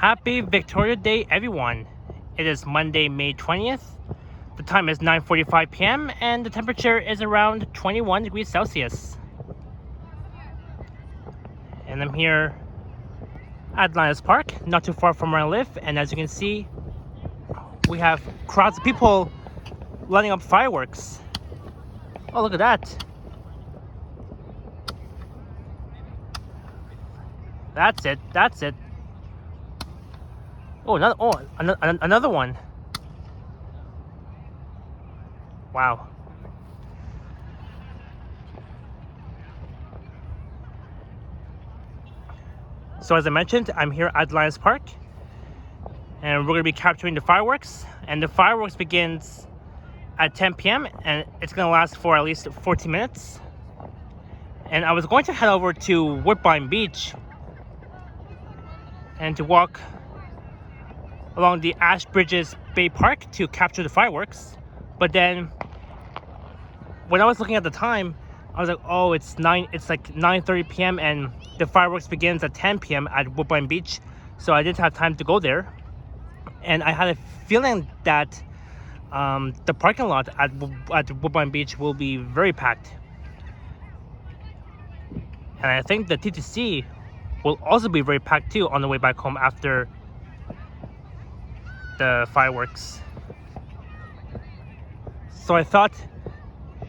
Happy Victoria Day, everyone. It is Monday, May 20th. The time is 9:45 p.m. and the temperature is around 21 degrees Celsius. And I'm here at Linus Park, not too far from where I live. And as you can see, we have crowds of people lighting up fireworks. Oh, look at that. That's it. That's it. Oh, another one. Wow. So as I mentioned, I'm here at Linus Park, and we're going to be capturing the fireworks. And the fireworks begins at 10 p.m. and it's going to last for at least 14 minutes. And I was going to head over to Woodbine Beach and to walk along the Ashbridges Bay Park to capture the fireworks. But then when I was looking at the time, I was like, oh, it's like 9:30 p.m. and the fireworks begins at 10 p.m. at Woodbine Beach. So I didn't have time to go there. And I had a feeling that the parking lot at Woodbine Beach will be very packed. And I think the TTC will also be very packed too on the way back home after the fireworks. So I thought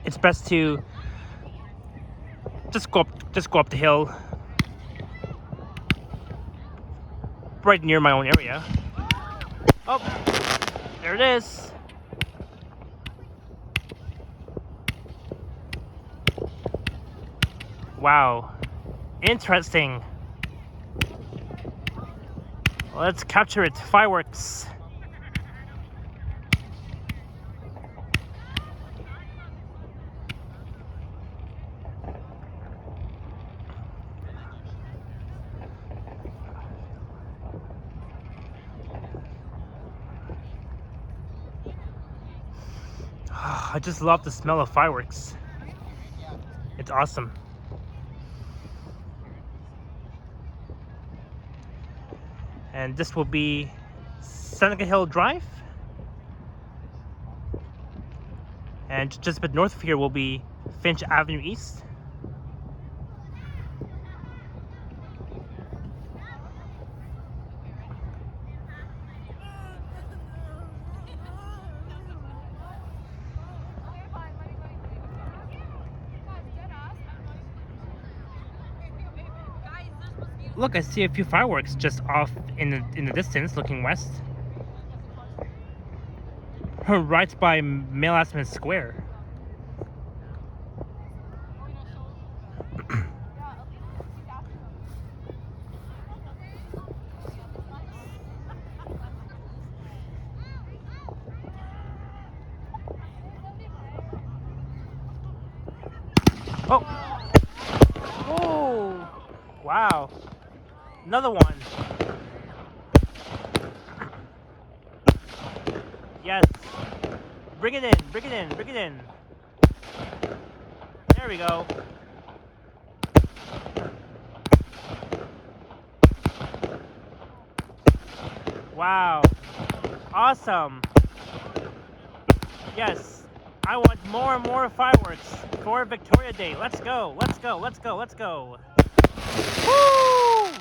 it's best to just go up the hill right near my own area. Oh, there it is. Wow, interesting. Let's capture it. Fireworks. I just love the smell of fireworks. It's awesome. And this will be Seneca Hill Drive. And just a bit north of here will be Finch Avenue East. Look, I see a few fireworks just off in the distance, looking west. Right by Mail Square. Oh! Oh! Wow! Another one. Yes. Bring it in, bring it in, bring it in. There we go. Wow. Awesome. Yes. I want more and more fireworks for Victoria Day. Let's go. Let's go. Let's go. Let's go. Woo!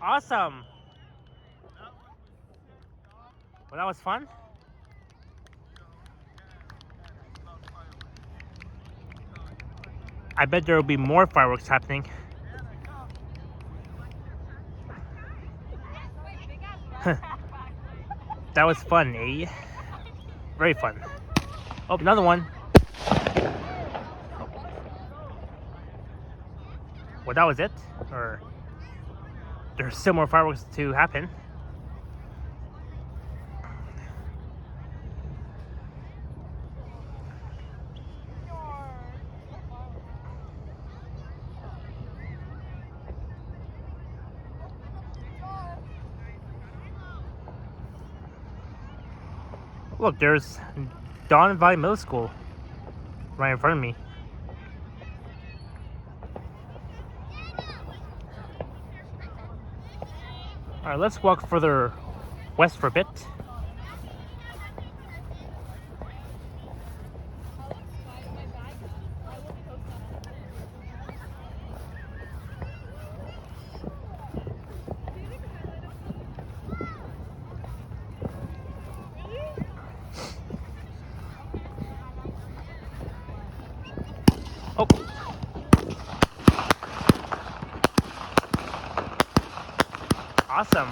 Awesome. Well, that was fun. I bet there will be more fireworks happening. That was fun, eh? Very fun. Oh, another one. Well, that was it? Or there's still more fireworks to happen. Look, there's Don Valley Middle School right in front of me. Alright, let's walk further west for a bit. Oh. Awesome.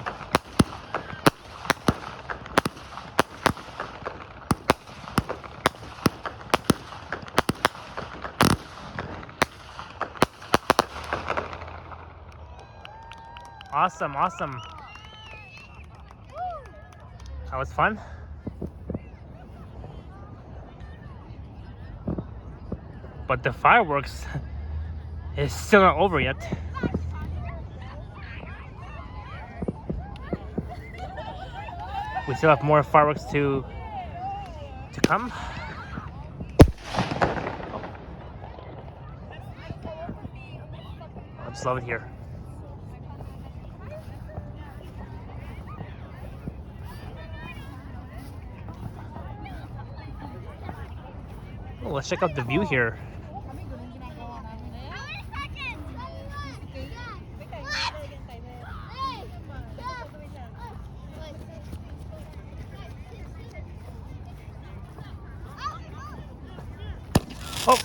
Awesome, awesome. That was fun. But the fireworks is still not over yet. We still have more fireworks to come. I just love it here. Oh, let's check out the view here. Oh!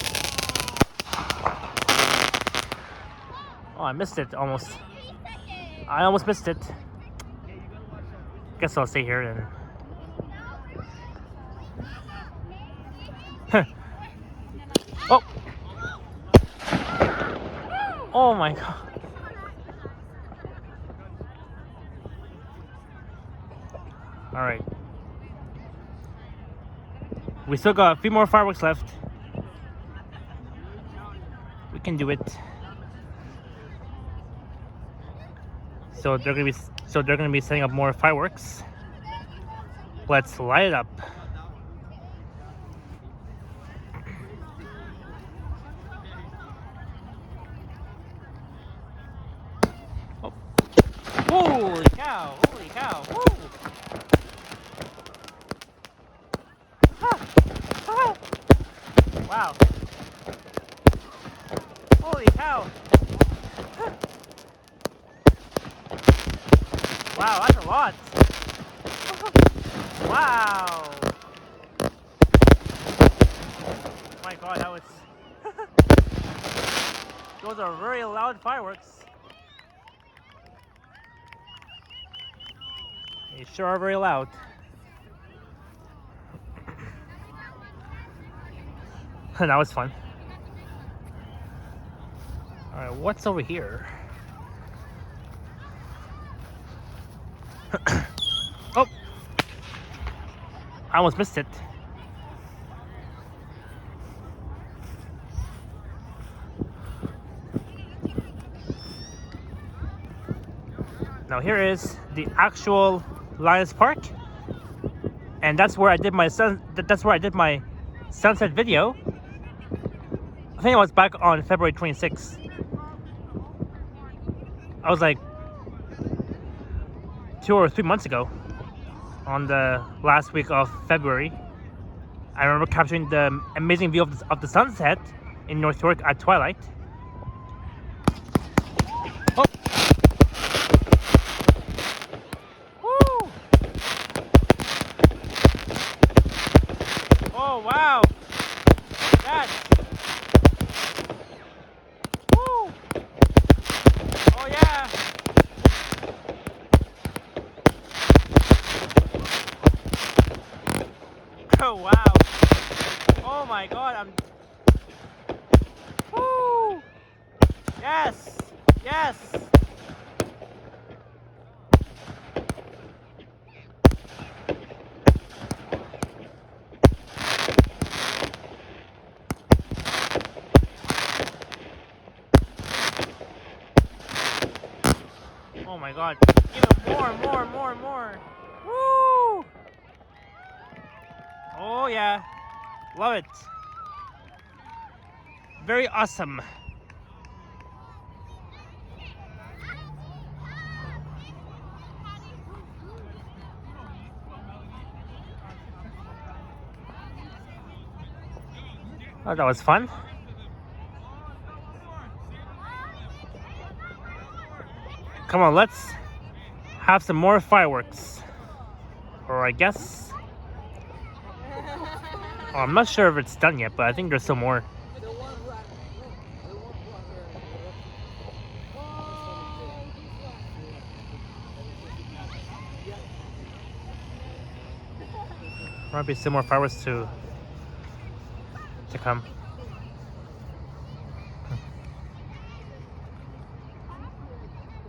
Oh, I missed it almost. I almost missed it. Guess I'll stay here and. Oh! Oh my god. Alright. We still got a few more fireworks left. We can do it. So they're gonna be setting up more fireworks. Let's light it up. Oh. Holy cow! Holy cow! Woo! Wow. Holy cow. Wow, that's a lot. Wow. My god, that was... Those are very loud fireworks. They sure are very loud. That was fun. Alright, what's over here? Oh! I almost missed it. Now here is the actual Linus Park, and that's where I did my sunset video. I think it was back on February 26th. I was like 2 or 3 months ago, on the last week of February. I remember capturing the amazing view of the sunset in North York at twilight. Oh. Woo. Oh wow! That's... Woo! Oh yeah! Oh wow! Oh my god, I'm... Woo! Yes! Yes! Oh my god, even more! Woo! Oh yeah, love it. Very awesome. Oh, that was fun. Come on, let's have some more fireworks. Or I guess... Oh, I'm not sure if it's done yet, but I think there's some more. Might be some more fireworks to come.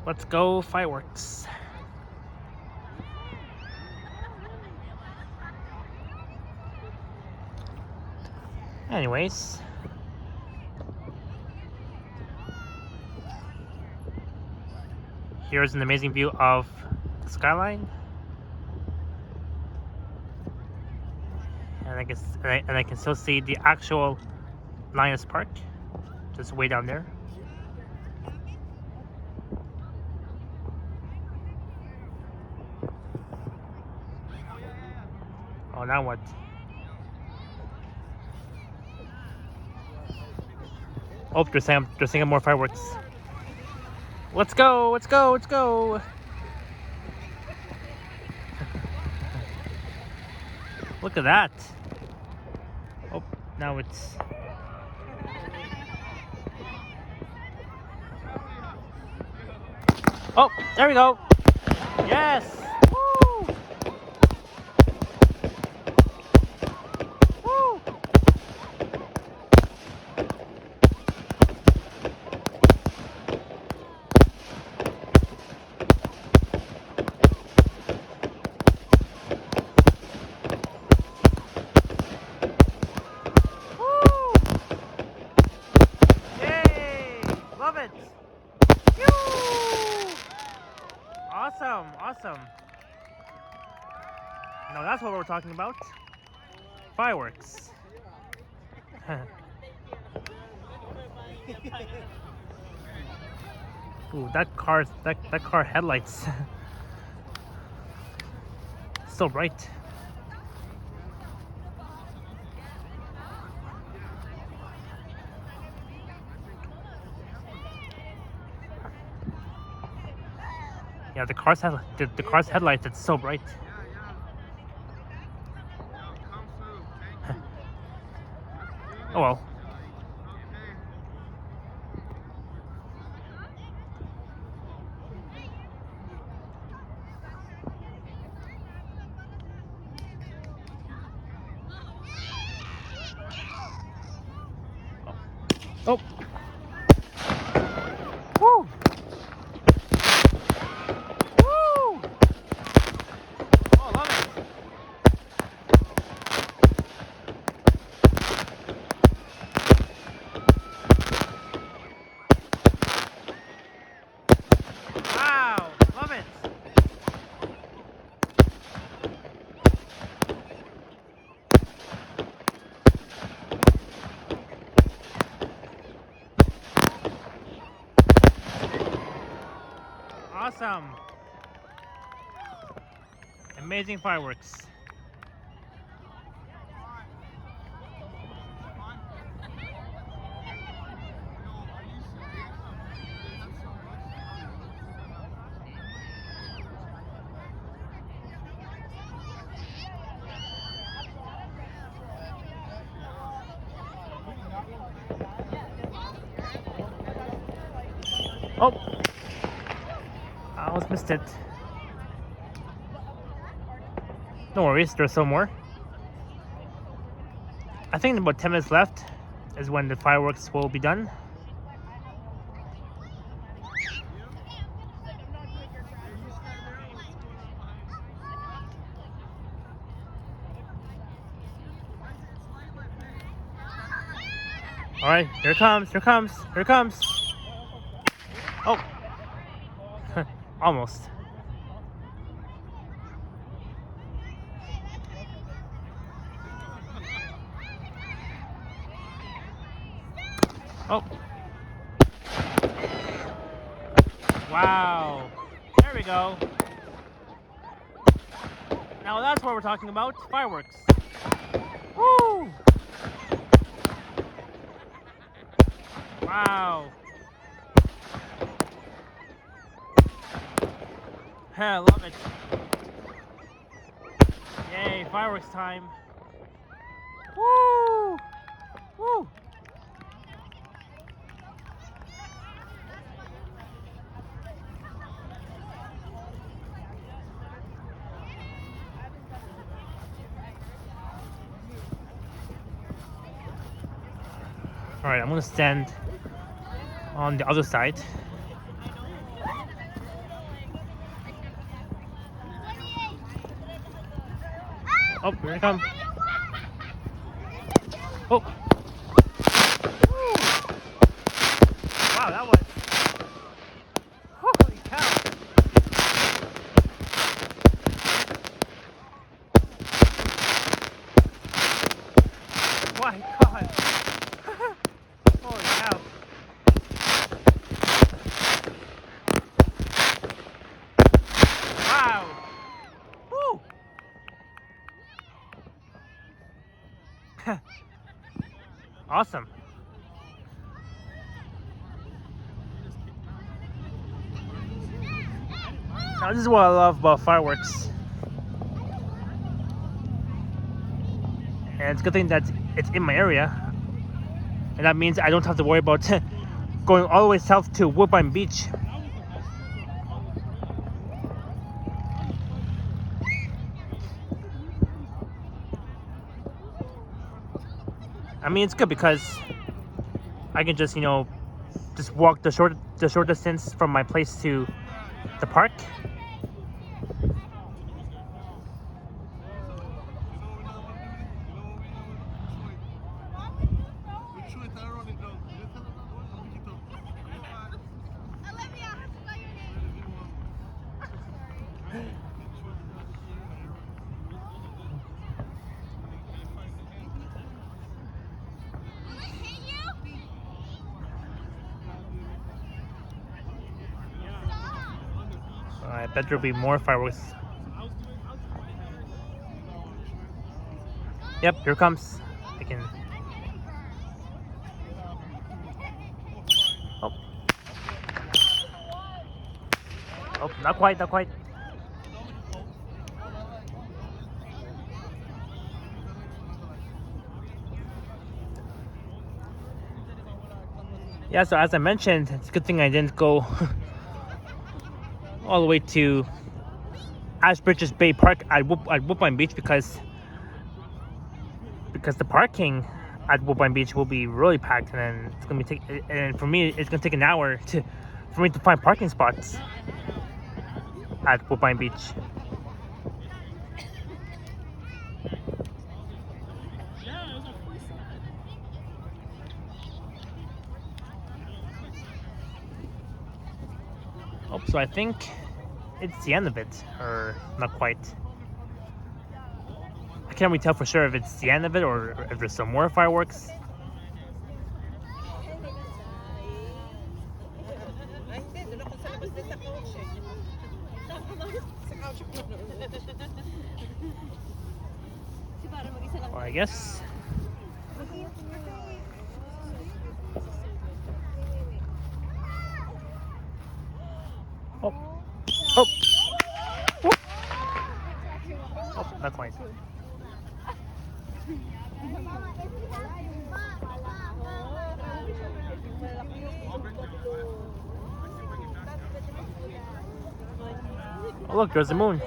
Let's go fireworks. Anyways, here's an amazing view of the skyline, and I can still see the actual Linus Park, just way down there. Oh, now what? Oh, they're saying more fireworks. Let's go! Let's go! Let's go! Look at that! Oh, now it's... Oh, there we go! Yes! Woo! Woo! Awesome, awesome. Now that's what we're talking about. Fireworks. Ooh, that car headlights. So bright. Yeah, the car's headlights, it's so bright. Oh well. Oh. Woo! Woo! Oh, I love it. Wow, love it. Awesome. Amazing fireworks. Oh, I almost missed it. No worries, there's some more. I think about 10 minutes left is when the fireworks will be done. All right, here it comes, here it comes, here it comes. Oh, almost. Oh. Wow. There we go. Now that's what we're talking about. Fireworks. Woo! Wow. I love it. Yay, fireworks time. Woo! Woo! Alright, I'm gonna stand on the other side. Oh, here they come. Oh! Wow, that was... Holy cow! My God! Holy cow! Wow! Woo! Awesome. Now this is what I love about fireworks. And it's a good thing that it's in my area. And that means I don't have to worry about going all the way south to Woodbine Beach. I mean, it's good because I can just, just walk the short distance from my place to the park. I bet there'll be more fireworks. Yep, here it comes. I can. Oh. Oh, not quite, not quite. Yeah, so as I mentioned, it's a good thing I didn't go all the way to Ashbridges Bay Park at Woodbine Beach because the parking at Woodbine Beach will be really packed, and then it's gonna be and for me it's gonna take an hour for me to find parking spots at Woodbine Beach. Oh, so I think it's the end of it, or not quite. I can't really tell for sure if it's the end of it or if there's some more fireworks. Well, I guess. Oh. Oh. Oh, not quite. Oh, look, there's the moon.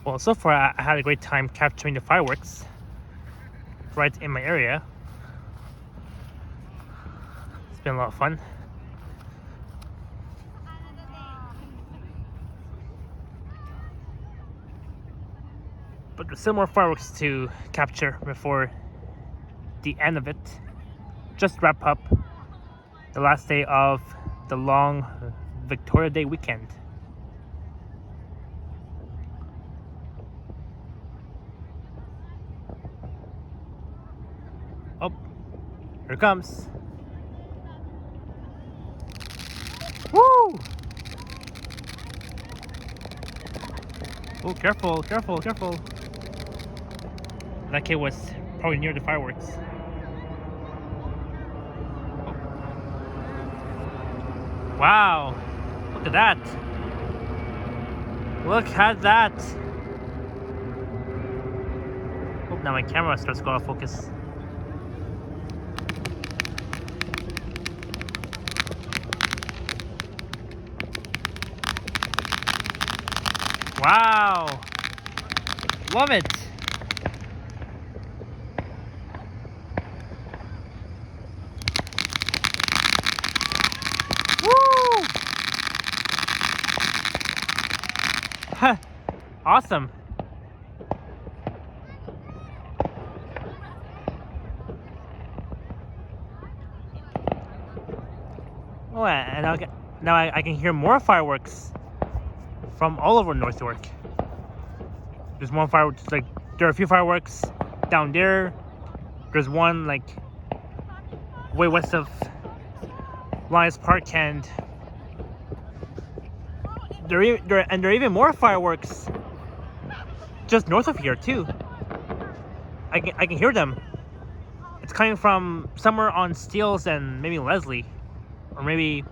Well, so far I had a great time capturing the fireworks right in my area. It's been a lot of fun. There's still more fireworks to capture before the end of it. Just wrap up the last day of the long Victoria Day weekend. Oh, here it comes. Woo! Oh, careful, careful, careful. That kid was probably near the fireworks. Wow, look at that. Look at that. Oh, now my camera starts going out of focus. Wow, love it. Woo! Awesome. Oh, and now I can hear more fireworks from all over North York. There's one fireworks, like there are a few fireworks down there. There's one like way west of Linus Park, and there are even more fireworks just north of here too. I can hear them. It's coming from somewhere on Steeles and maybe Leslie, or maybe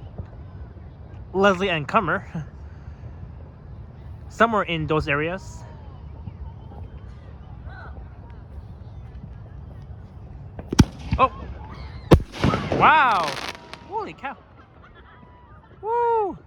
Leslie and Cummer. Somewhere in those areas. Oh! Wow! Holy cow! Woo!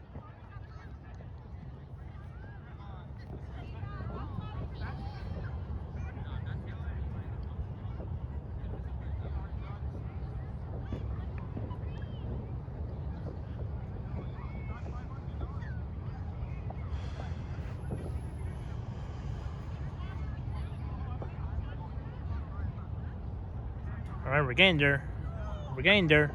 Alright, we're getting there. We're getting there.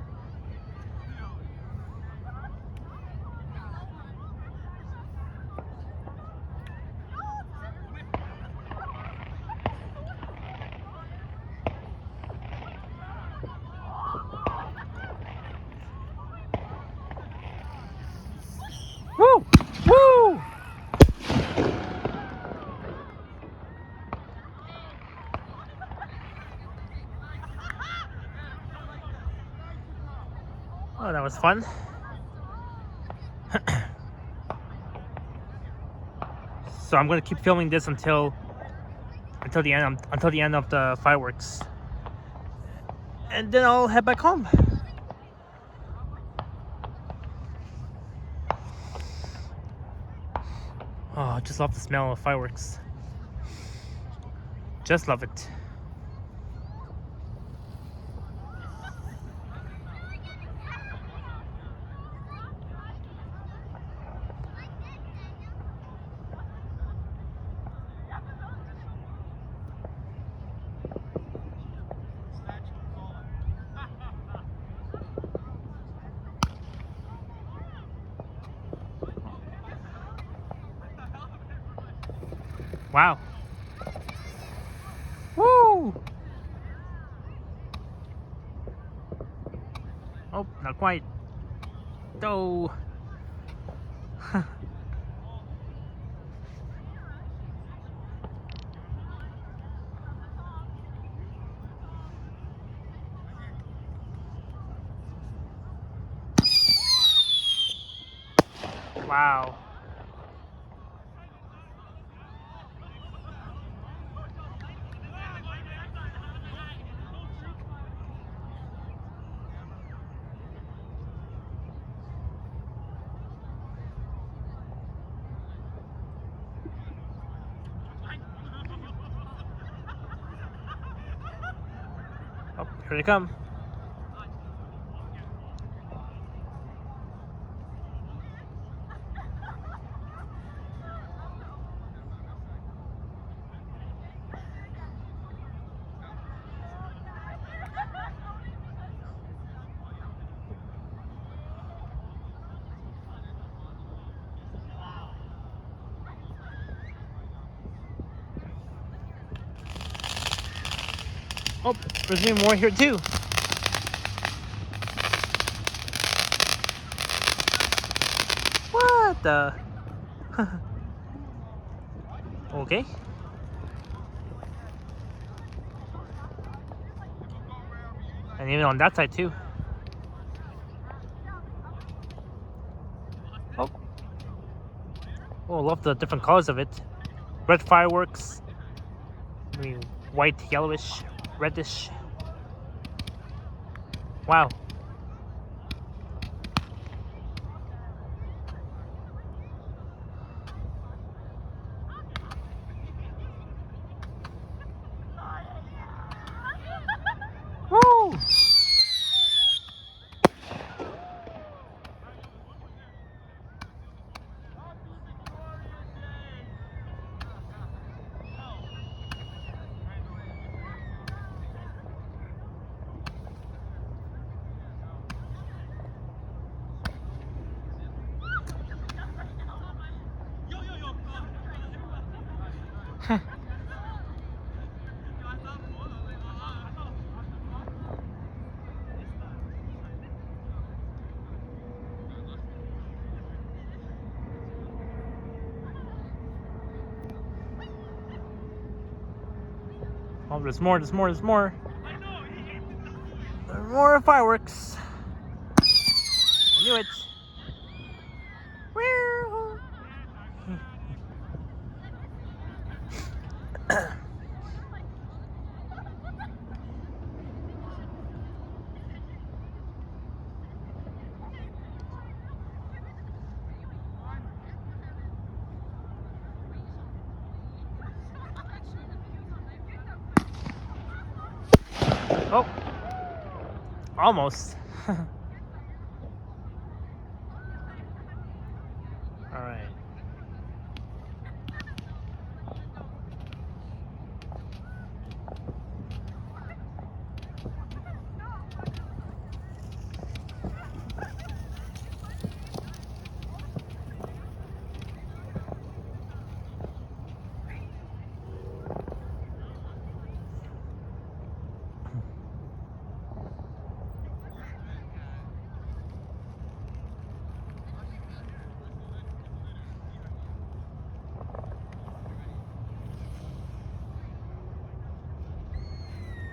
Woo! Woo! Oh, that was fun. So I'm gonna keep filming this until the end of the fireworks, and then I'll head back home. Oh, I just love the smell of fireworks. Just love it. Wow. Woo! Oh, not quite. Oh. Wow. Oh, here they come. Oh, there's even more here too. What the? Okay. And even on that side too. Oh. Oh, I love the different colors of it. Red fireworks. I mean, white, yellowish, reddish. Wow. Woo! Oh, there's more, there's more, there's more. There are more fireworks. I knew it. Oh, almost. All right.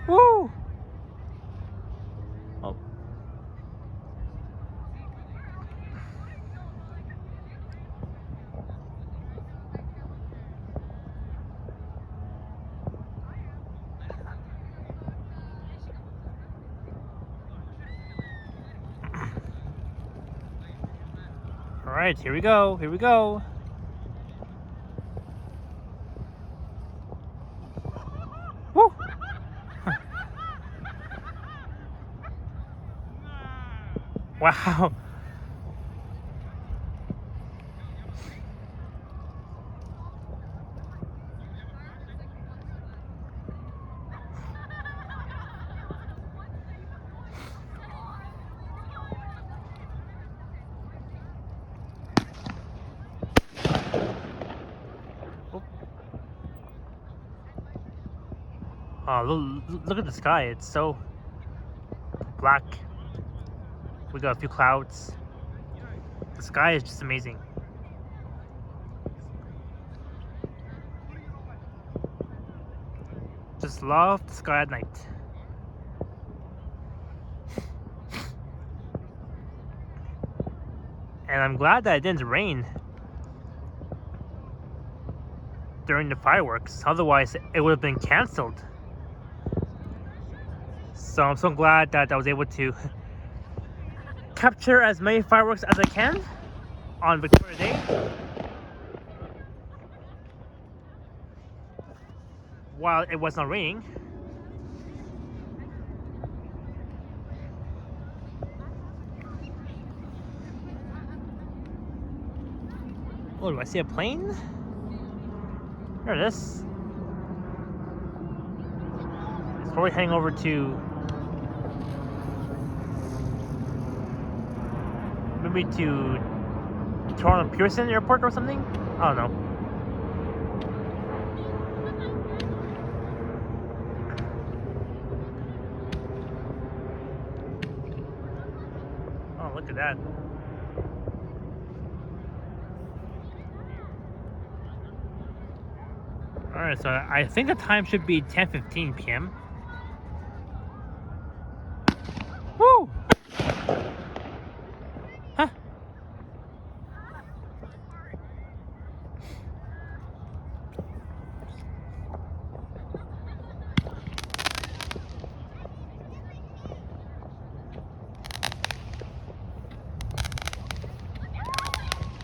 Woo! Oh. All right, here we go. Here we go. Woo! Wow. Oh, look at the sky. It's so black. We got a few clouds. The sky is just amazing. Just love the sky at night. And I'm glad that it didn't rain during the fireworks. Otherwise, it would have been canceled. So I'm so glad that I was able to capture as many fireworks as I can on Victoria Day while it was not raining. Oh, do I see a plane? There it is. It's probably heading over to maybe to Toronto Pearson Airport or something? I don't know. that. Alright, so I think the time should be 10:15 p.m. Woo! Huh?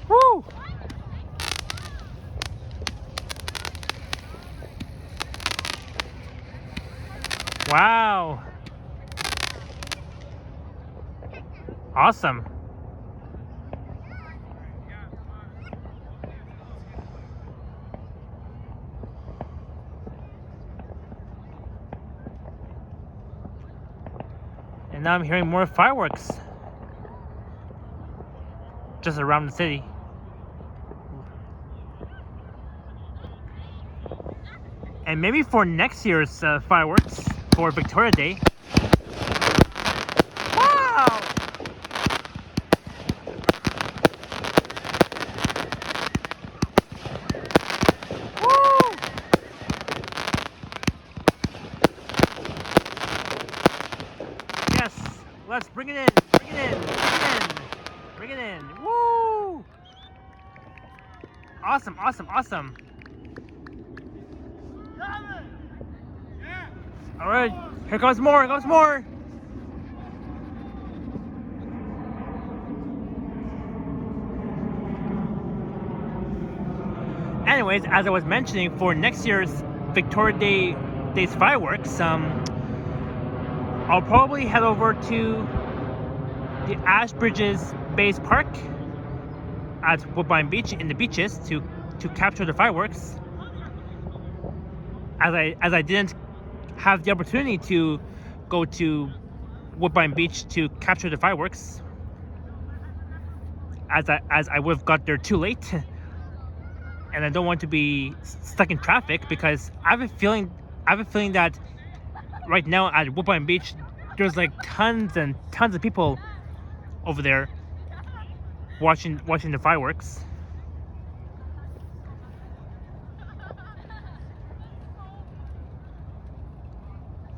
Woo! Wow. Awesome. And now I'm hearing more fireworks just around the city. And maybe for next year's fireworks for Victoria Day. Wow! Woo! Yes, let's bring it in, bring it in, bring it in, bring it in. Woo! Awesome, awesome, awesome. All right, here comes more, here comes more. Anyways, as I was mentioning, for next year's Victoria Day's fireworks, I'll probably head over to the Ashbridges Base Park at Woodbine Beach in the beaches to capture the fireworks. As I didn't have the opportunity to go to Woodbine Beach to capture the fireworks, as I would have got there too late, and I don't want to be stuck in traffic because I have a feeling that right now at Woodbine Beach there's like tons and tons of people over there watching the fireworks.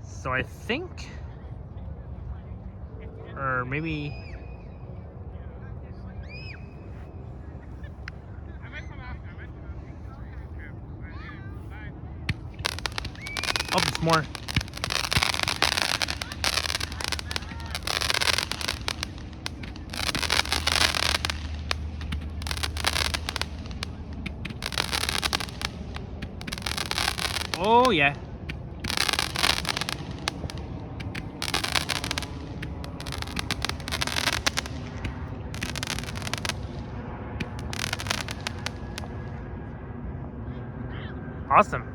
So I think, or maybe, oh, there's more. Oh yeah. Awesome.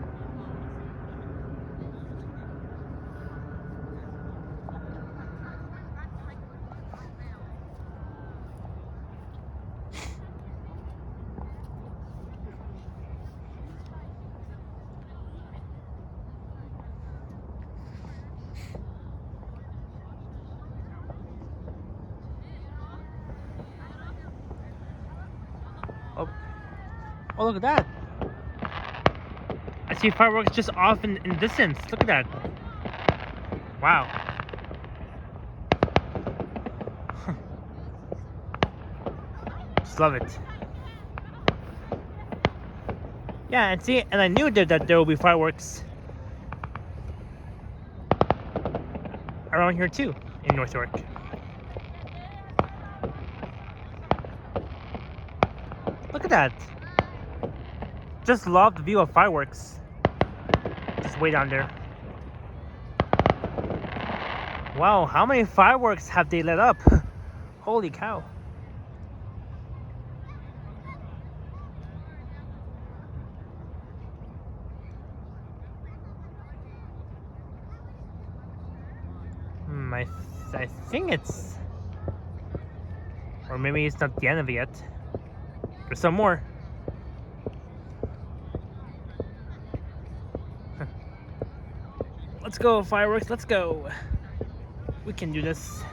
Oh, look at that. I see fireworks just off in the distance. Look at that. Wow. Just love it. Yeah, and see, and I knew that there will be fireworks around here too, in North York. Look at that. Just love the view of fireworks. Just way down there. Wow, how many fireworks have they lit up? Holy cow. I think it's, or maybe it's not the end of it yet. There's some more. Let's go, fireworks, let's go. We can do this.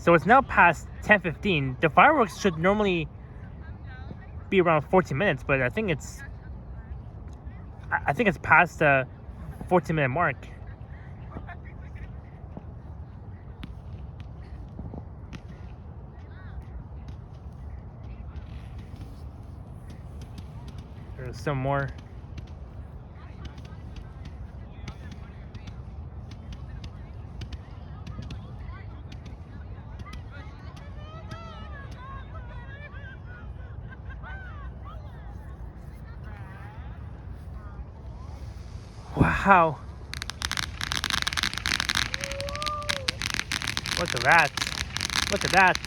So it's now past 10:15. The fireworks should normally be around 14 minutes, but I think it's past the 14-minute mark. There's some more. Wow. Look at that. Look at that.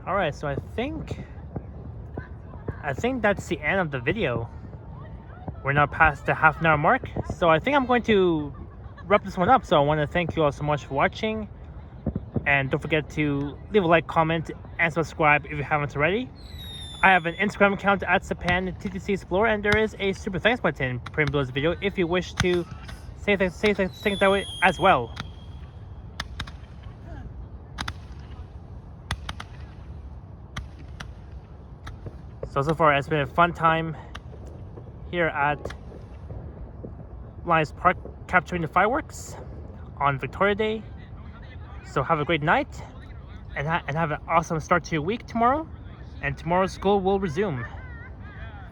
Alright, so I think that's the end of the video. We're now past the half-an-hour mark, so I think I'm going to wrap this one up. So I want to thank you all so much for watching, and don't forget to leave a like, comment, and subscribe if you haven't already. I have an Instagram account at SapanTTC Explorer, and there is a super thanks button printed below this video if you wish to say things that way as well. So far it's been a fun time here at Linus Park capturing the fireworks on Victoria Day. So have a great night and have an awesome start to your week tomorrow. And tomorrow school will resume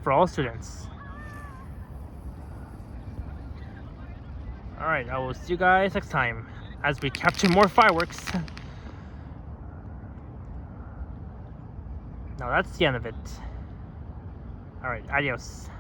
for all students. Alright, I will see you guys next time as we capture more fireworks. Now that's the end of it. Alright, adios.